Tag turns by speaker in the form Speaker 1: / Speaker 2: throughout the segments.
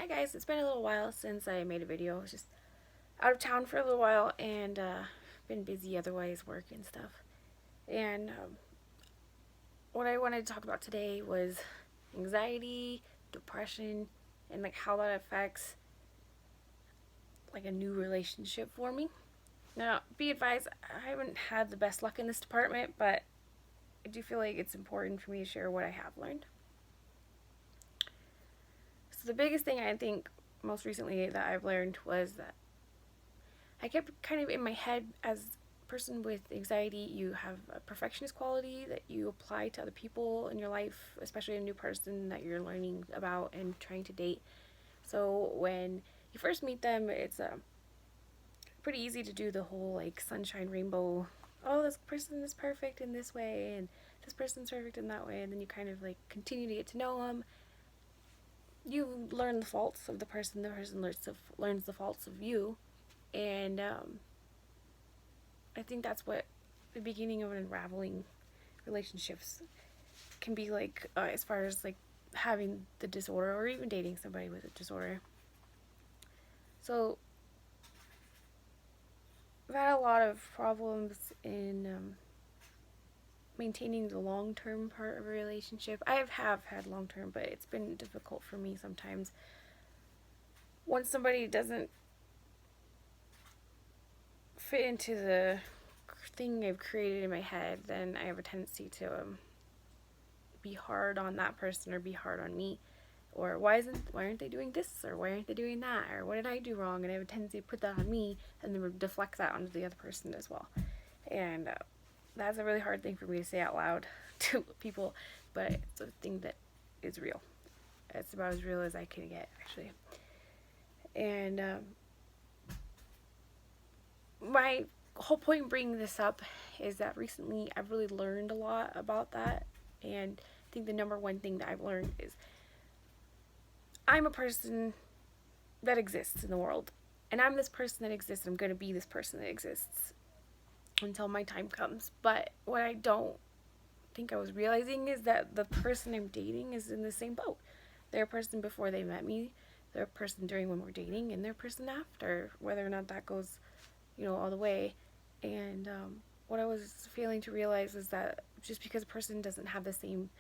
Speaker 1: Hi guys, it's been a little while since I made a video. I was just out of town for a little while and been busy otherwise, work and stuff. And what I wanted to talk about today was anxiety, depression, and like how that affects like a new relationship for me. Now, be advised, I haven't had the best luck in this department, but I do feel like it's important for me to share what I have learned. So the biggest thing I think most recently that I've learned was that I kept kind of in my head, as a person with anxiety, you have a perfectionist quality that you apply to other people in your life, especially a new person that you're learning about and trying to date. So when you first meet them, it's pretty easy to do the whole like sunshine rainbow. Oh, this person is perfect in this way, and this person's perfect in that way, and then you kind of like continue to get to know them. You learn the faults of the person learns the faults of you, and I think that's what the beginning of unraveling relationships can be like, as far as like having the disorder or even dating somebody with a disorder. So I've had a lot of problems in maintaining the long-term part of a relationship. I have had long-term, but it's been difficult for me sometimes. Once somebody doesn't fit into the thing I've created in my head, then I have a tendency to be hard on that person or be hard on me, or why aren't they doing this, or why aren't they doing that, or what did I do wrong, and I have a tendency to put that on me and then deflect that onto the other person as well. And that's a really hard thing for me to say out loud to people, but it's a thing that is real. It's about as real as I can get, actually. And my whole point in bringing this up is that recently I've really learned a lot about that. And I think the number one thing that I've learned is I'm a person that exists in the world. And I'm this person that exists. I'm going to be this person that exists until my time comes. But what I don't think I was realizing is that the person I'm dating is in the same boat. They're a person before they met me. They're a person during when we're dating. And they're a person after, whether or not that goes, all the way. And what I was failing to realize is that just because a person doesn't have the same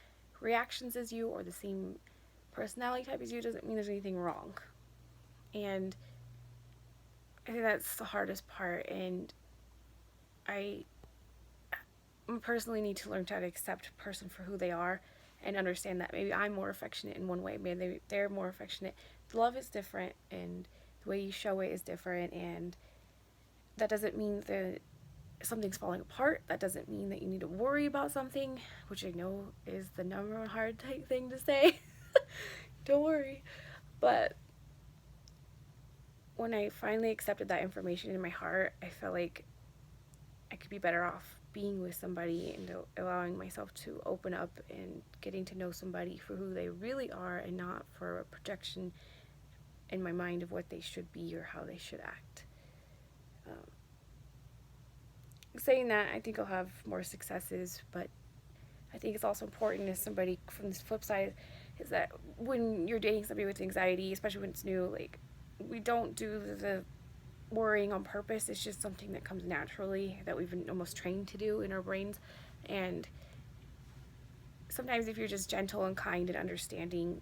Speaker 1: reactions as you or the same personality type as you doesn't mean there's anything wrong. And I think that's the hardest part. And I personally need to learn how to accept a person for who they are and understand that maybe I'm more affectionate in one way, maybe they're more affectionate. Love is different, and the way you show it is different, and that doesn't mean that something's falling apart. That doesn't mean that you need to worry about something, which I know is the number one hard thing to say. Don't worry. But when I finally accepted that information in my heart, I felt like I could be better off being with somebody and allowing myself to open up and getting to know somebody for who they really are, and not for a projection in my mind of what they should be or how they should act. Saying that, I think I'll have more successes, but I think it's also important, as somebody from this flip side, is that when you're dating somebody with anxiety, especially when it's new, like, we don't do the worrying on purpose. It's just something that comes naturally, that we've been almost trained to do in our brains. And sometimes if you're just gentle and kind and understanding,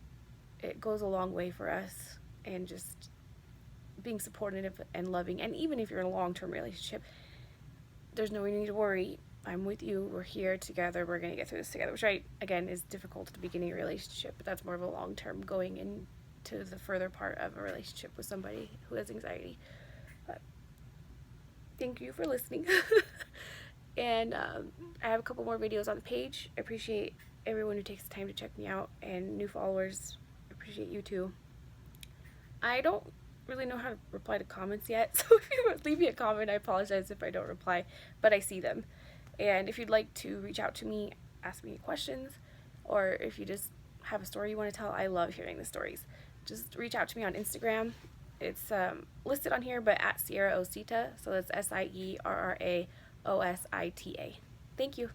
Speaker 1: it goes a long way for us. And just being supportive and loving, and even if you're in a long-term relationship, there's no need to worry. I'm with you. We're here together. We're going to get through this together, which, again, is difficult at the beginning of a relationship, but that's more of a long-term going into the further part of a relationship with somebody who has anxiety. But thank you for listening. And I have a couple more videos on the page. I appreciate everyone who takes the time to check me out, and new followers. I appreciate you too. I don't really know how to reply to comments yet, so if you leave me a comment, I apologize if I don't reply, but I see them. And if you'd like to reach out to me, ask me questions, or if you just have a story you want to tell, I love hearing the stories. Just reach out to me on Instagram. It's listed on here, but at Sierra Osita, so that's SIERRAOSITA. Thank you.